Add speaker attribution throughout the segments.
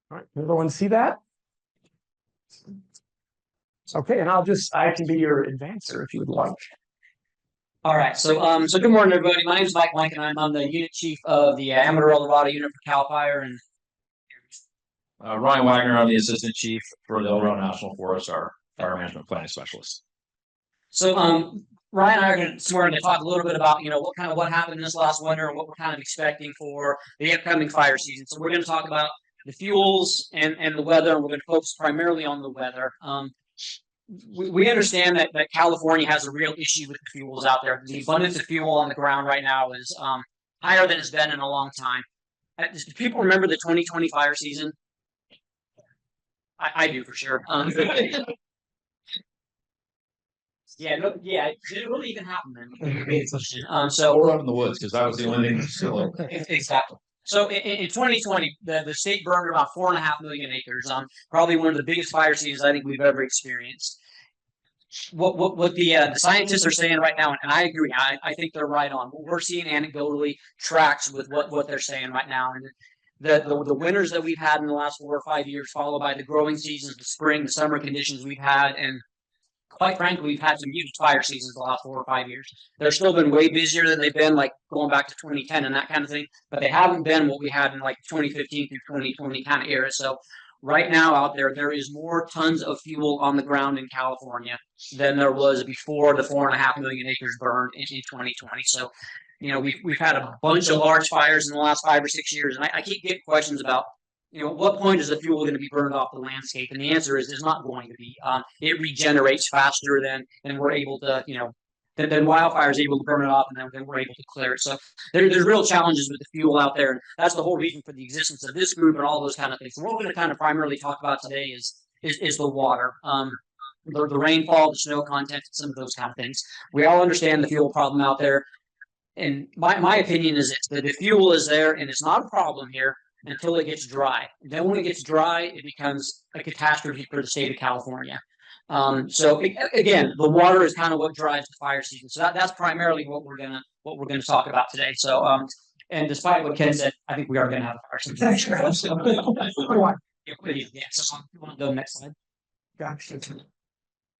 Speaker 1: All right, everyone see that? Okay, and I can be your advancer if you would like.
Speaker 2: All right, so good morning, everybody. My name is Mike Blank, and I'm the unit chief of the Amarillo Nevada unit for CALFIRE. And
Speaker 3: Ryan Wagner, I'm the assistant chief for the El Dorado National Forest, our fire management planning specialist.
Speaker 2: So, Ryan and I are going to talk a little bit about, what happened this last winter and what we're kind of expecting for the upcoming fire season. So we're going to talk about the fuels and the weather, and we're going to focus primarily on the weather. We understand that California has a real issue with the fuels out there. The abundance of fuel on the ground right now is higher than it's been in a long time. Do people remember the 2020 fire season? I do for sure. Yeah, did it really even happen then?
Speaker 3: So we're up in the woods because that was the only thing that's still open.
Speaker 2: Exactly. So in 2020, the state burned about 4.5 million acres. Probably one of the biggest fire seasons I think we've ever experienced. What the scientists are saying right now, and I agree, I think they're right on. What we're seeing anecdotally tracks with what they're saying right now. And the winters that we've had in the last 4 or 5 years, followed by the growing seasons, the spring, the summer conditions we've had, and quite frankly, we've had some huge fire seasons the last 4 or 5 years. They've still been way busier than they've been, like going back to 2010 and that kind of thing, but they haven't been what we had in like 2015 through 2020 kind of era. So right now out there is more tons of fuel on the ground in California than there was before the 4.5 million acres burned in 2020. So, we've had a bunch of large fires in the last 5 or 6 years, and I keep getting questions about, at what point is the fuel going to be burned off the landscape? And the answer is it's not going to be. It regenerates faster than we're able to, then wildfire is able to burn it off, and then we're able to clear it. So there's real challenges with the fuel out there, and that's the whole reason for the existence of this group and all those kind of things. So what we're going to kind of primarily talk about today is the water, the rainfall, the snow content, and some of those kind of things. We all understand the fuel problem out there, and my opinion is that the fuel is there, and it's not a problem here until it gets dry. And then when it gets dry, it becomes a catastrophe for the state of California. Again, the water is kind of what drives the fire season. So that's primarily what we're gonna talk about today. So and despite what Ken said, I think we are gonna have a fire season. Yeah, so you want to go next slide?
Speaker 1: Gotcha.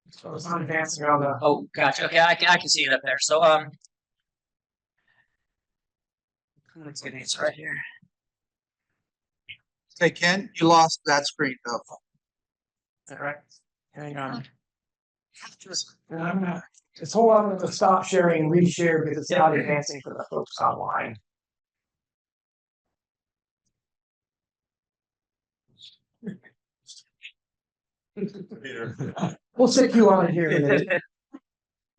Speaker 1: So it's not advancing on the.
Speaker 2: Oh, gotcha. Okay, I can see it up there. So let's get an answer right here.
Speaker 4: Hey, Ken, you lost that screen though.
Speaker 1: All right. Hang on. Just hold on. I'm going to stop sharing and reshare because it's not advancing for the folks online. We'll stick you on here.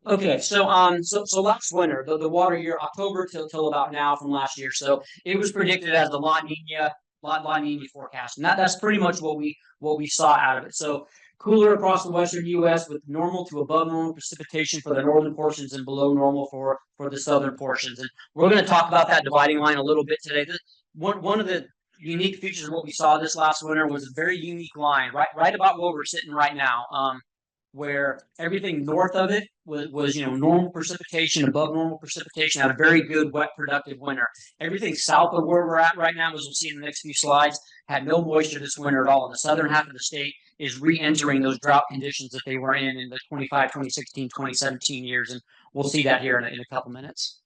Speaker 2: Okay, so last winter, the water year, October till about now from last year. So it was predicted as the La Nina forecast, and that's pretty much what we saw out of it. So cooler across the western U.S. with normal to above normal precipitation for the northern portions and below normal for the southern portions. And we're going to talk about that dividing line a little bit today. One of the unique features of what we saw this last winter was a very unique line, right about where we're sitting right now, where everything north of it was normal precipitation, above normal precipitation, had a very good, wet, productive winter. Everything south of where we're at right now, as we'll see in the next few slides, had no moisture this winter at all. And the southern half of the state is re-entering those drought conditions that they were in the 2016, 2017 years. And we'll see that here in a couple minutes.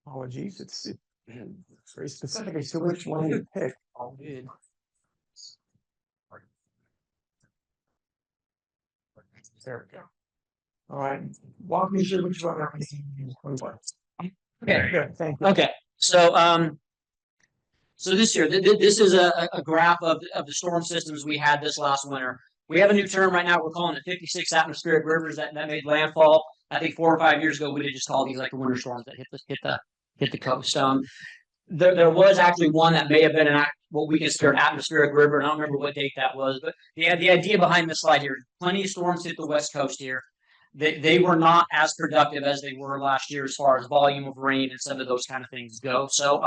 Speaker 1: Apologies, it's very specific as to which one you pick. All good. There we go. All right, walk me through which one.
Speaker 2: Okay,
Speaker 1: good. Thank you.
Speaker 2: Okay, so so this year, this is a graph of the storm systems we had this last winter. We have a new term right now. We're calling it 56 atmospheric rivers that made landfall. I think 4 or 5 years ago, we did just call these like the winter storms that hit the coast. There was actually one that may have been what we consider an atmospheric river, and I don't remember what date that was. But the idea behind this slide here, plenty of storms hit the west coast here. They were not as productive as they were last year as far as volume of rain and some of those kind of things go. So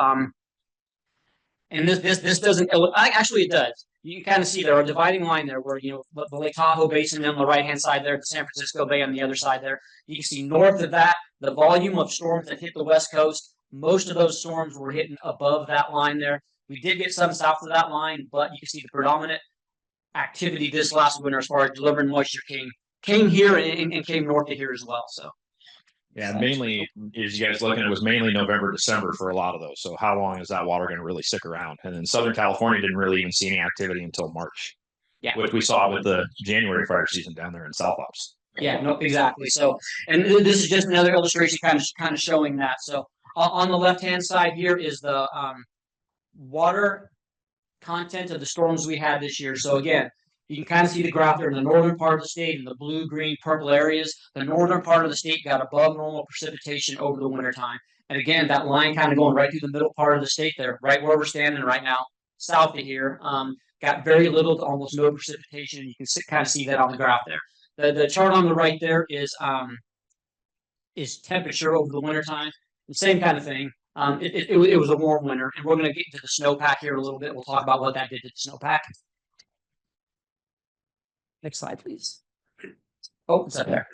Speaker 2: And this doesn't actually it does. You can kind of see there a dividing line there where the Lake Tahoe Basin on the right hand side there, the San Francisco Bay on the other side there. You can see north of that the volume of storms that hit the West Coast. Most of those storms were hitting above that line there. We did get some south of that line, but you can see the predominant activity this last winter as far as delivering moisture came here and came north of here as well. So
Speaker 3: yeah, mainly as you guys looking, it was mainly November, December for a lot of those. So how long is that water going to really stick around? And then Southern California didn't really even see any activity until March.
Speaker 2: Yeah,
Speaker 3: which we saw with the January fire season down there in South Ops.
Speaker 2: Yeah, no, exactly. So, and this is just another illustration, kind of showing that. So, on the left hand side here is the water content of the storms we had this year. So again, you can kind of see the graph there in the northern part of the state in the blue, green, purple areas. The northern part of the state got above normal precipitation over the wintertime. And again, that line kind of going right through the middle part of the state there, right where we're standing right now, south of here. Got very little to almost no precipitation. You can kind of see that on the graph there. The chart on the right there is temperature over the wintertime. The same kind of thing. It was a warm winter, and we're going to get into the snowpack here a little bit. We'll talk about what that did to the snowpack. Next slide, please. Oh, it's up there.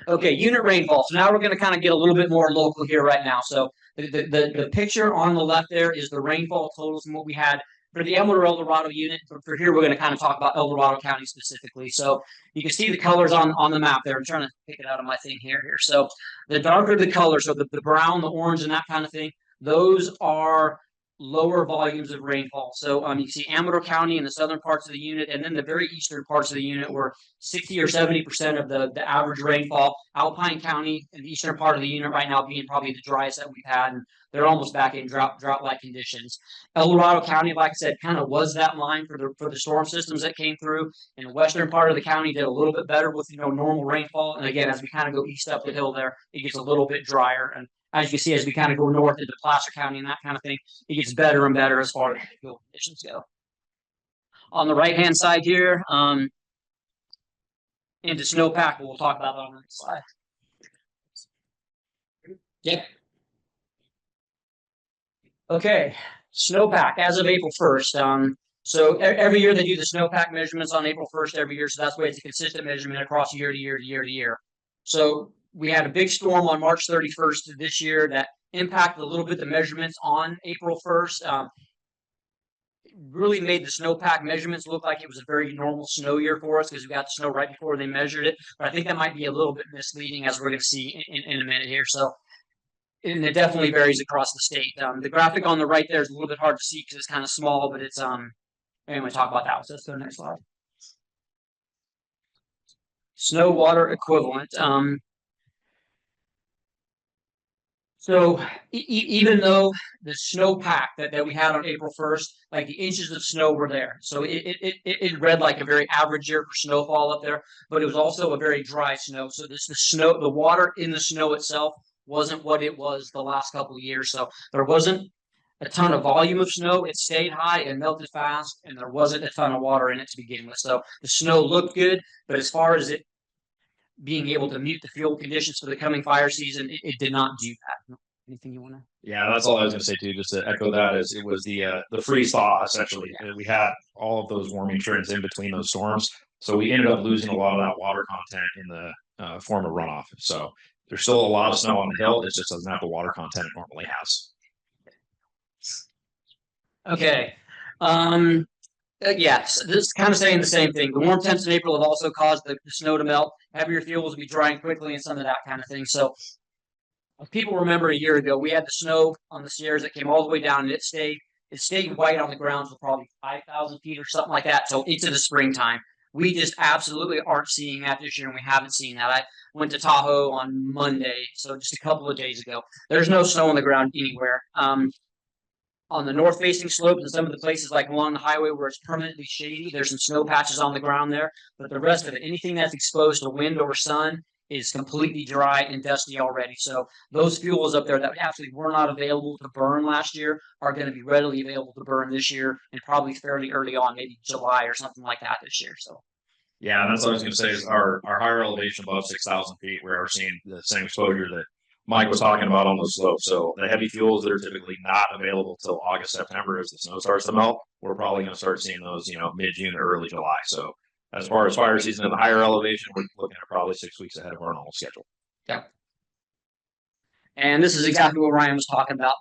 Speaker 2: Okay, unit rainfall. So now we're going to kind of get a little bit more local here right now. So the picture on the left there is the rainfall totals and what we had for the Elmwood or El Dorado unit. For here, we're going to kind of talk about El Dorado County specifically. So you can see the colors on the map there. I'm trying to pick it out of my thing here. So the darker the color, so the brown, the orange, and that kind of thing, those are lower volumes of rainfall. So you see Amador County in the southern parts of the unit, and then the very eastern parts of the unit were 60 or 70% of the average rainfall. Alpine County in the eastern part of the unit right now being probably the driest that we've had, and they're almost back in drought-like conditions. El Dorado County, like I said, kind of was that line for the storm systems that came through. And the western part of the county did a little bit better with normal rainfall. And again, as we kind of go east up the hill there, it gets a little bit drier. And as you can see, as we kind of go north into Placer County and that kind of thing, it gets better and better as far as fuel conditions go. On the right-hand side here, into snowpack, we'll talk about that on the next slide. Yep. Okay, snowpack as of April 1st. So every year they do the snowpack measurements on April 1st every year. So that's the way it's a consistent measurement across year to year to year to year. So we had a big storm on March 31st of this year that impacted a little bit the measurements on April 1st. Really made the snowpack measurements look like it was a very normal snow year for us because we got the snow right before they measured it. But I think that might be a little bit misleading as we're going to see in a minute here. So, and it definitely varies across the state. The graphic on the right there is a little bit hard to see because it's kind of small, but it's anyway, talk about that. So let's go to the next slide. Snow water equivalent. So even though the snowpack that we had on April 1st, like the inches of snow were there. So it read like a very average year for snowfall up there, but it was also a very dry snow. So the water in the snow itself wasn't what it was the last couple of years. So there wasn't a ton of volume of snow. It stayed high and melted fast, and there wasn't a ton of water in it to begin with. So the snow looked good, but as far as it being able to mute the fuel conditions for the coming fire season, it did not do that. Anything you want to?
Speaker 3: Yeah, that's all I was going to say too. Just to echo that, is it was the freeze thaw essentially. Yeah. We had all of those warming trends in between those storms, so we ended up losing a lot of that water content in the form of runoff. So there's still a lot of snow on the hill. It just doesn't have the water content it normally has.
Speaker 2: Okay. Yes, this is kind of saying the same thing. The warm temps in April have also caused the snow to melt. Heavier fuels will be drying quickly and some of that kind of thing. So if people remember a year ago, we had the snow on the Sierras that came all the way down, and it stayed white on the ground for probably 5,000 feet or something like that. So into the springtime, we just absolutely aren't seeing that this year, and we haven't seen that. I went to Tahoe on Monday, so just a couple of days ago. There's no snow on the ground anywhere. On the north-facing slopes and some of the places like along the highway where it's permanently shady, there's some snow patches on the ground there. But the rest of it, anything that's exposed to wind or sun, is completely dry and dusty already. So those fuels up there that actually were not available to burn last year are going to be readily available to burn this year, and probably fairly early on, maybe July or something like that this year. So.
Speaker 3: Yeah, that's what I was going to say. Is our higher elevation above 6,000 feet, where we're seeing the same exposure that Mike was talking about on those slopes. So the heavy fuels that are typically not available till August, September as the snow starts to melt, we're probably going to start seeing those, mid-June or early July. So as far as fire season at the higher elevation, we're looking at probably 6 weeks ahead of our normal schedule.
Speaker 2: Yeah. And this is exactly what Ryan was talking about.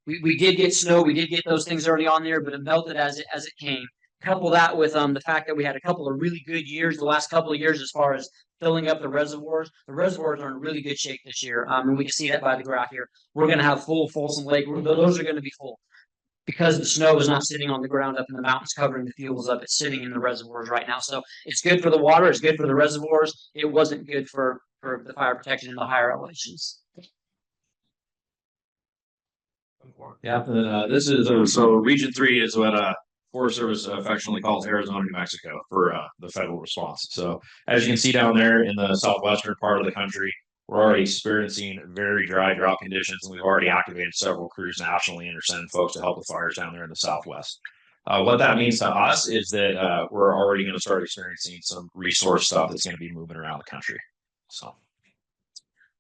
Speaker 2: We did get snow, we did get those things early on there, but it melted as it came. Couple that with the fact that we had a couple of really good years the last couple of years as far as filling up the reservoirs. The reservoirs are in really good shape this year. And we can see that by the graph here. We're going to have full Folsom Lake. Those are going to be full because the snow is not sitting on the ground up in the mountains covering the fuels up. It's sitting in the reservoirs right now. So it's good for the water. It's good for the reservoirs. It wasn't good for the fire protection in the higher elevations.
Speaker 3: Yeah, this is so Region 3 is what Forest Service affectionately calls Arizona, New Mexico for the federal response. So as you can see down there in the southwestern part of the country, we're already experiencing very dry drought conditions, and we've already activated several crews nationally and are sending folks to help with fires down there in the southwest. What that means to us is that we're already going to start experiencing some resource stuff that's going to be moving around the country. So.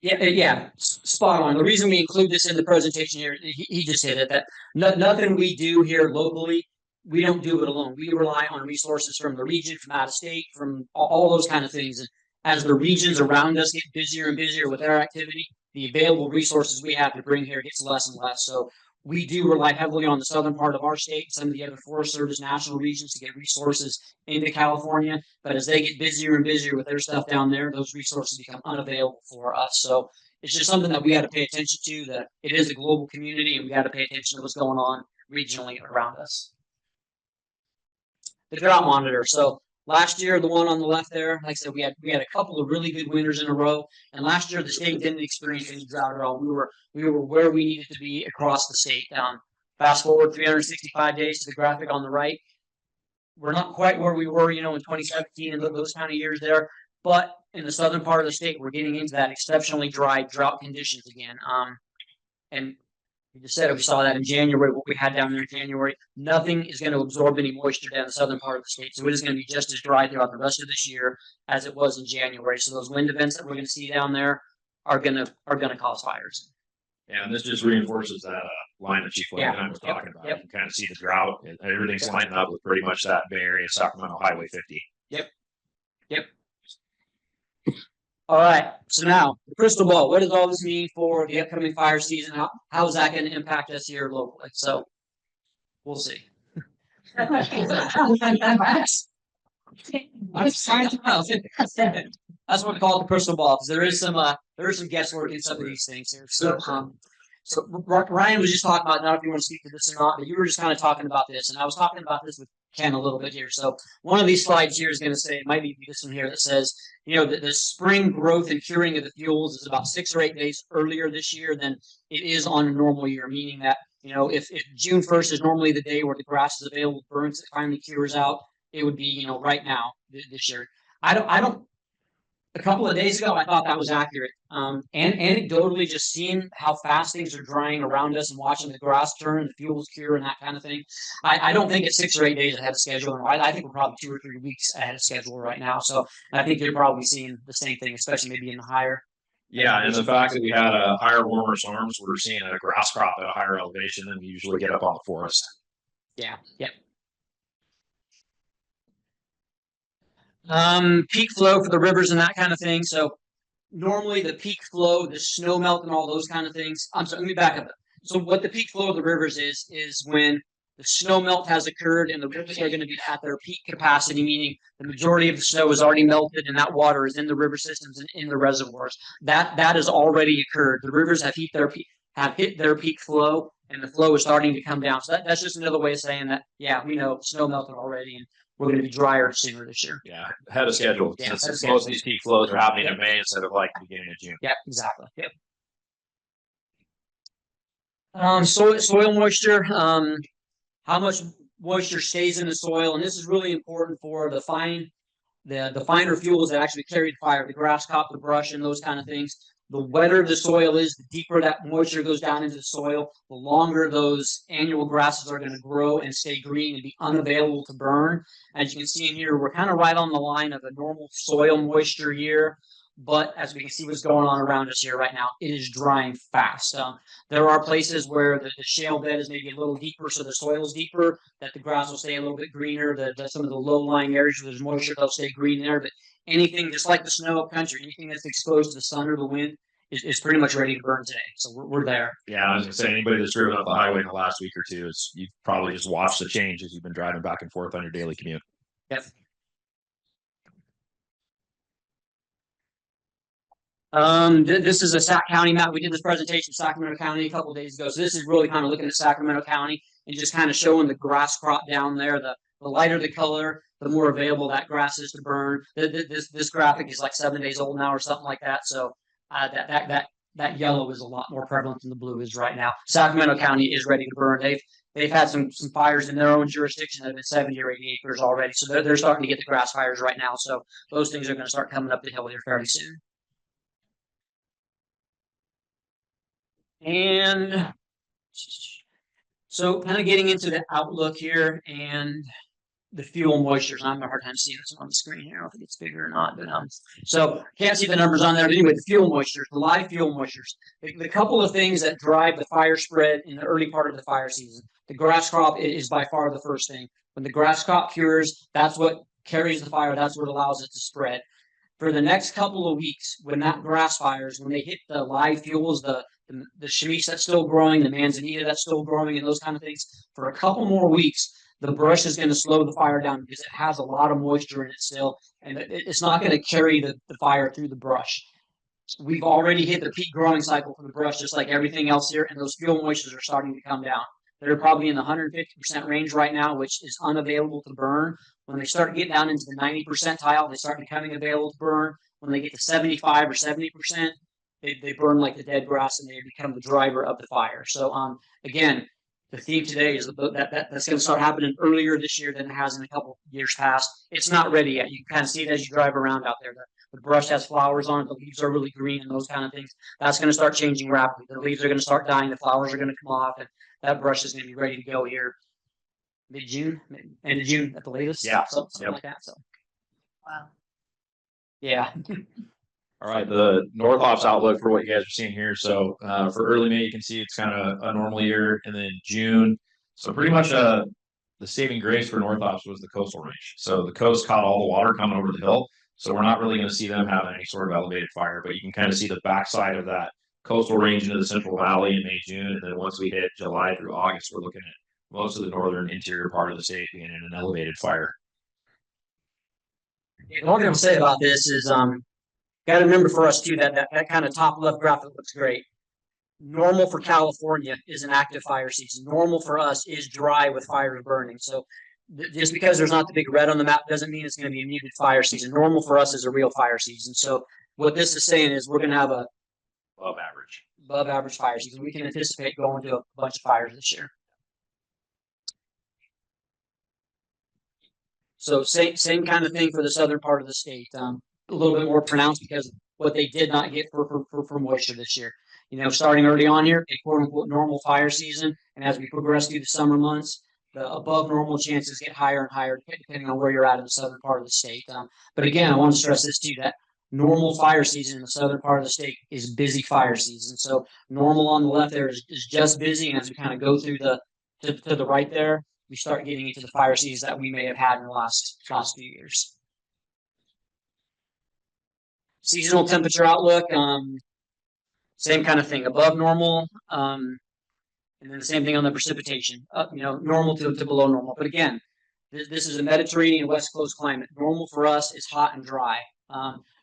Speaker 2: Yeah, spot on. The reason we include this in the presentation here, he just said it, that nothing we do here locally, we don't do it alone. We rely on resources from the region, from out of state, from all those kind of things. And as the regions around us get busier and busier with their activity, the available resources we have to bring here gets less and less. So we do rely heavily on the southern part of our state, some of the other Forest Service national regions to get resources into California. But as they get busier and busier with their stuff down there, those resources become unavailable for us. So it's just something that we got to pay attention to, that it is a global community and we got to pay attention to what's going on regionally around us. The drought monitor. So last year, the one on the left there, like I said, we had a couple of really good winters in a row. And last year, the state didn't experience any drought at all. We were where we needed to be across the state. Fast forward 365 days to the graphic on the right. We're not quite where we were, in 2017 and those kind of years there. But in the southern part of the state, we're getting into that exceptionally dry drought conditions again. And we just said it, we saw that in January, what we had down there in January. Nothing is going to absorb any moisture down the southern part of the state. So it is going to be just as dry throughout the rest of this year as it was in January. So those wind events that we're going to see down there are going to cause fires.
Speaker 3: Yeah, and this just reinforces that line that Chief Lieutenant was talking about.
Speaker 2: Yep.
Speaker 3: You can kind of see the drought. Everything's lining up with pretty much that Bay Area, Sacramento Highway 50.
Speaker 2: Yep. All right. So now, the crystal ball. What does all this mean for the upcoming fire season? How is that going to impact us here locally? So, we'll see. That's what we call the crystal ball, because there is some guesswork in some of these things here. So Ryan was just talking about, not if you want to speak to this or not, but you were just kind of talking about this, and I was talking about this with Ken a little bit here. So one of these slides here is going to say, it might be this one here that says, the spring growth and curing of the fuels is about 6 or 8 days earlier this year than it is on a normal year, meaning that, if June 1st is normally the day where the grass is available, burns, it finally cures out, it would be, right now this year. A couple of days ago, I thought that was accurate. And anecdotally, just seeing how fast things are drying around us and watching the grass turn, the fuels cure, and that kind of thing, I don't think it's 6 or 8 days ahead of schedule. I think we're probably 2 or 3 weeks ahead of schedule right now. So I think you're probably seeing the same thing, especially maybe in the higher.
Speaker 3: Yeah, and the fact that we had a higher, warmer storms, we're seeing a grass crop at a higher elevation than we usually get up on the forest.
Speaker 2: Yeah. Peak flow for the rivers and that kind of thing. So normally the peak flow, the snow melt and all those kind of things. I'm sorry, let me back up. So what the peak flow of the rivers is when the snow melt has occurred and the rivers are going to be at their peak capacity, meaning the majority of the snow is already melted and that water is in the river systems and in the reservoirs. That has already occurred. The rivers have hit their peak flow, and the flow is starting to come down. So that's just another way of saying that, yeah, we know snow melted already and we're going to be drier sooner this year.
Speaker 3: Yeah, ahead of schedule.
Speaker 2: Yeah,
Speaker 3: Since most of these peak flows are happening in May instead of like the beginning of June.
Speaker 2: Yeah, exactly. Yep. Soil moisture. How much moisture stays in the soil, and this is really important for the finer fuels that actually carry the fire, the grass top, the brush, and those kind of things. The wetter the soil is, the deeper that moisture goes down into the soil, the longer those annual grasses are going to grow and stay green and be unavailable to burn. As you can see in here, we're kind of right on the line of a normal soil moisture year. But as we can see what's going on around us here right now, it is drying fast. There are places where the shale bed is maybe a little deeper, so the soil is deeper, that the grass will stay a little bit greener. Some of the low-lying areas where there's moisture, they'll stay green there. But anything, just like the snow up country, anything that's exposed to the sun or the wind is pretty much ready to burn today. So we're there.
Speaker 3: Yeah, I was gonna say anybody that's driven up the highway in the last week or two is you've probably just watched the change as you've been driving back and forth on your daily commute.
Speaker 2: Yep. This is a Sac County map. We did this presentation in Sacramento County a couple of days ago. So this is really kind of looking at Sacramento County and just kind of showing the grass crop down there. The lighter the color, the more available that grass is to burn. This graphic is like 7 days old now or something like that. So that yellow is a lot more prevalent than the blue is right now. Sacramento County is ready to burn. They've had some fires in their own jurisdiction that have been 70 or 80 acres already. So they're starting to get the grass fires right now. So those things are going to start coming up the hill here fairly soon. And so kind of getting into the outlook here and the fuel moistures. I'm having a hard time seeing this on the screen here. I don't know if it gets bigger or not, but so can't see the numbers on there. But anyway, the fuel moistures, the live fuel moistures, the couple of things that drive the fire spread in the early part of the fire season. The grass crop is by far the first thing. When the grass crop cures, that's what carries the fire. That's what allows it to spread. For the next couple of weeks, when that grass fires, when they hit the live fuels, the chamise that's still growing, the manzanita that's still growing, and those kind of things, for a couple more weeks, the brush is going to slow the fire down because it has a lot of moisture in it still, and it's not going to carry the fire through the brush. We've already hit the peak growing cycle for the brush, just like everything else here, and those fuel moistures are starting to come down. They're probably in the 150% range right now, which is unavailable to burn. When they start getting down into the 90 percentile, they start becoming available to burn. When they get to 75 or 70%, they burn like the dead grass and they become the driver of the fire. So again, the theme today is that's going to start happening earlier this year than it has in a couple years past. It's not ready yet. You can kind of see it as you drive around out there. The brush has flowers on it. The leaves are really green and those kind of things. That's going to start changing rapidly. The leaves are going to start dying. The flowers are going to come off, and that brush is going to be ready to go here mid-June, end of June at the latest.
Speaker 3: Yeah,
Speaker 2: something like that. So, wow. Yeah.
Speaker 3: All right, the North Ops outlook for what you guys are seeing here. So for early May, you can see it's kind of a normal year, and then June. So pretty much the saving grace for North Ops was the coastal range. So the coast caught all the water coming over the hill. So we're not really going to see them having any sort of elevated fire, but you can kind of see the backside of that coastal range into the Central Valley in May, June, and then once we hit July through August, we're looking at most of the northern interior part of the state being in an elevated fire.
Speaker 2: The only thing I'm say about this is got to remember for us too that kind of top left graphic looks great. Normal for California is an active fire season. Normal for us is dry with fires burning. So just because there's not the big red on the map doesn't mean it's going to be a muted fire season. Normal for us is a real fire season. So what this is saying is we're going to have a above average fire season. We can anticipate going to a bunch of fires this year. So same kind of thing for the southern part of the state. A little bit more pronounced because of what they did not get for moisture this year. You know, starting early on here, a quote unquote normal fire season, and as we progress through the summer months, the above normal chances get higher and higher depending on where you're at in the southern part of the state. But again, I want to stress this too, that normal fire season in the southern part of the state is busy fire season. So normal on the left there is just busy, and as we kind of go through to the right there, we start getting into the fire seasons that we may have had in the last few years. Seasonal temperature outlook, same kind of thing, above normal, and then the same thing on the precipitation, normal to below normal. But again, this is a Mediterranean West Coast climate. Normal for us is hot and dry.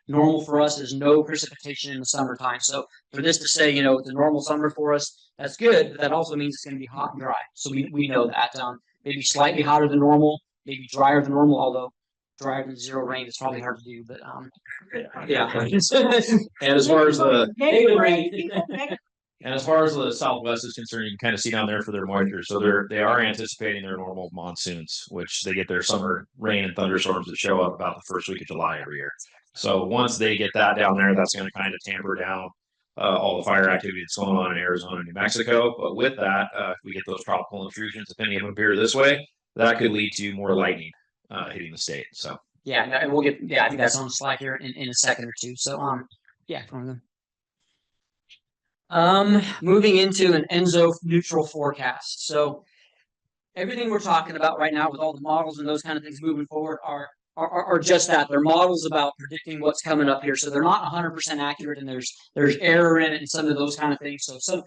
Speaker 2: Normal for us is no precipitation in the summertime. So for this to say, it's a normal summer for us, that's good, but that also means it's going to be hot and dry. So we know that. Maybe slightly hotter than normal, maybe drier than normal, although drier than zero rain is probably hard to do, but yeah.
Speaker 3: And as far as the
Speaker 2: rain.
Speaker 3: And as far as the Southwest is concerned, you can kind of see down there for their moisture. So they are anticipating their normal monsoons, which they get their summer rain and thunderstorms that show up about the first week of July every year. So once they get that down there, that's going to kind of tamper down all the fire activity that's going on in Arizona and New Mexico. But with that, if we get those tropical intrusions, if any of them appear this way, that could lead to more lightning hitting the state. So
Speaker 2: Yeah, no, and we'll get. Yeah, I think that's on the slide here in a second or two. So, yeah. Moving into an ENSO neutral forecast. So, everything we're talking about right now with all the models and those kind of things moving forward are just that. They're models about predicting what's coming up here. So they're not 100% accurate, and there's error in it and some of those kind of things. So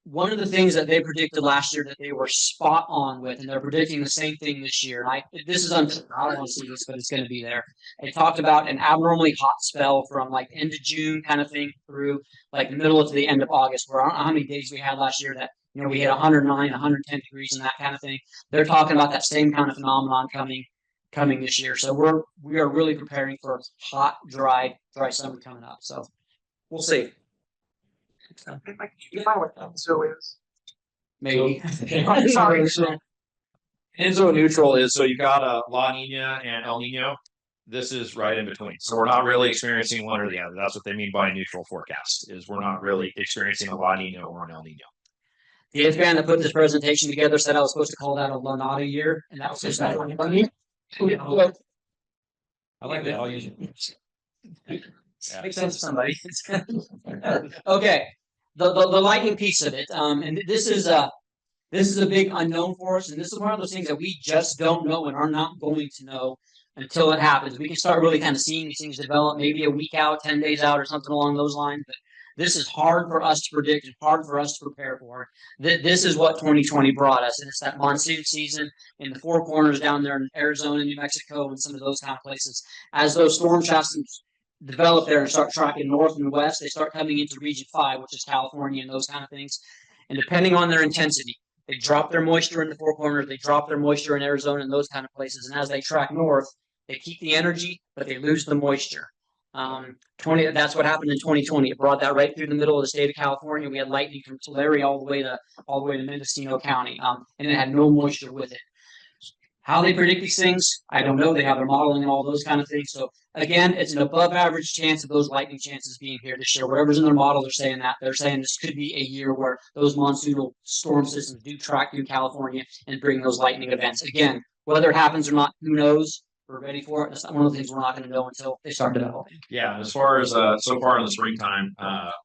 Speaker 2: one of the things that they predicted last year that they were spot on with, and they're predicting the same thing this year. And this is I don't want to see this, but it's going to be there. They talked about an abnormally hot spell from like end of June kind of thing through like the middle to the end of August. Where I don't know how many days we had last year that we had 109, 110 degrees and that kind of thing. They're talking about that same kind of phenomenon coming this year. So we are really preparing for hot, dry summer coming up. So we'll see.
Speaker 1: You find what ENSO is?
Speaker 2: Maybe.
Speaker 3: ENSO neutral is so you got a La Nina and El Nino. This is right in between. So we're not really experiencing one or the other. That's what they mean by neutral forecast. Is we're not really experiencing a La Nina or an El Nino.
Speaker 2: The eighth band that put this presentation together said I was supposed to call that a Lonata year, and that was just that.
Speaker 3: I like that. I'll use it.
Speaker 2: Yeah. Makes sense to somebody. Okay, the lightning piece of it, and this is a big unknown for us, and this is one of those things that we just don't know and are not going to know until it happens. We can start really kind of seeing these things develop, maybe a week out, 10 days out, or something along those lines. But this is hard for us to predict and hard for us to prepare for. This is what 2020 brought us, and it's that monsoon season in the Four Corners down there in Arizona, New Mexico, and some of those kind of places. As those storm systems develop there and start tracking north and west, they start coming into Region 5, which is California and those kind of things. And depending on their intensity, they drop their moisture in the Four Corners, they drop their moisture in Arizona and those kind of places. And as they track north, they keep the energy, but they lose the moisture. That's what happened in 2020. It brought that right through the middle of the state of California. We had lightning from Tulare all the way to Mendocino County, and it had no moisture with it. How they predict these things, I don't know. They have their modeling and all those kind of things. So again, it's an above average chance of those lightning chances being here this year. Whatever's in their model, they're saying that. They're saying this could be a year where those monsoonal storm systems do track through California and bring those lightning events. Again, whether it happens or not, who knows? We're ready for it. That's one of the things we're not going to know until they start developing.
Speaker 3: Yeah, as far as so far in the springtime,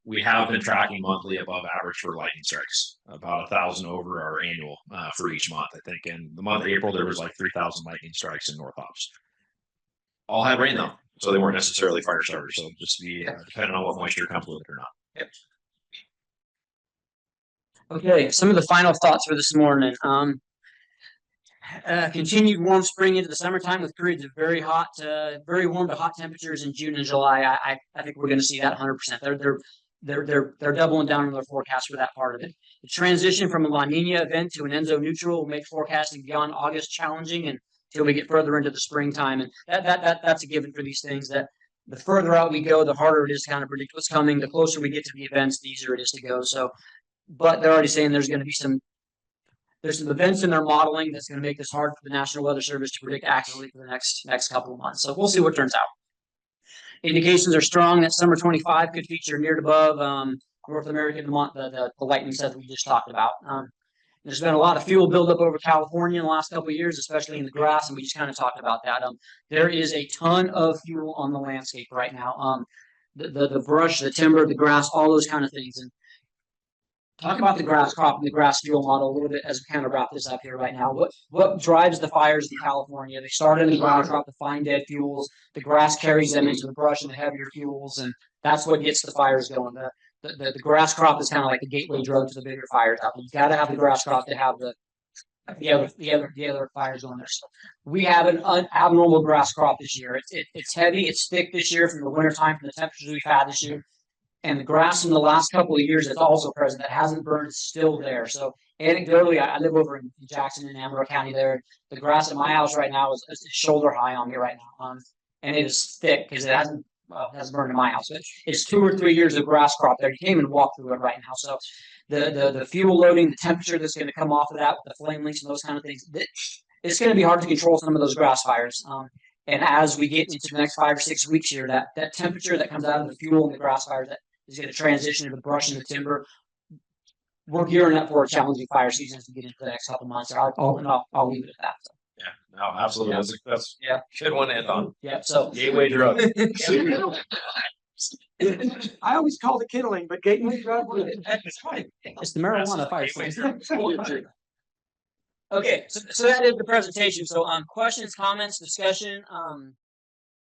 Speaker 3: we have been tracking monthly above average for lightning strikes, about 1,000 over our annual for each month. I think in the month of April there was like 3,000 lightning strikes in North Ops. All had rain though, so they weren't necessarily fire starters. So just be depending on what moisture comes with it or not.
Speaker 2: Yep. Okay, some of the final thoughts for this morning. Continued warm spring into the summertime with periods of very hot, very warm to hot temperatures in June and July. I think we're going to see that 100%. They're doubling down on their forecast for that part of it. The transition from a La Nina event to an ENSO neutral will make forecasting beyond August challenging until we get further into the springtime, and that's a given for these things. That the further out we go, the harder it is to kind of predict what's coming. The closer we get to the events, the easier it is to go. So, but they're already saying there's going to be some events in their modeling that's going to make this hard for the National Weather Service to predict accurately for the next couple of months. So we'll see what turns out. Indications are strong that summer 25 could feature near to above North America the lightning set we just talked about. There's been a lot of fuel buildup over California in the last couple of years, especially in the grass, and we just kind of talked about that. There is a ton of fuel on the landscape right now. The brush, the timber, the grass, all those kind of things. And talk about the grass crop and the grass fuel model a little bit as we kind of wrap this up here right now. What drives the fires in California? They start in the grass crop to find dead fuels. The grass carries them into the brush and the heavier fuels, and that's what gets the fires going. The grass crop is kind of like the gateway drug to the bigger fires. You got to have the grass crop to have the other fires going there. So we have an abnormal grass crop this year. It's heavy, it's thick this year from the wintertime, from the temperatures we've had this year. And the grass in the last couple of years that's also present that hasn't burned is still there. So anecdotally, I live over in Jackson and Amarillo County there. The grass at my house right now is shoulder high on me right now. And it is thick because it hasn't burned in my house. But it's 2 or 3 years of grass crop there. You can't even walk through it right now. So the fuel loading, the temperature that's going to come off of that with the flame links and those kind of things, it's going to be hard to control some of those grass fires. And as we get into the next 5 or 6 weeks here, that temperature that comes out of the fuel and the grass fires that is going to transition to the brush and the timber. We're gearing up for a challenging fire season as we get into the next couple of months. I'll leave it at that. So.
Speaker 3: Yeah, No, absolutely. That's
Speaker 2: Yeah.
Speaker 3: good one to end on.
Speaker 2: Yeah. So
Speaker 3: Gateway drug.
Speaker 1: I always called it kindling, but gateway drug.
Speaker 2: it's the marijuana fire station. Okay, so that is the presentation. So questions, comments, discussion.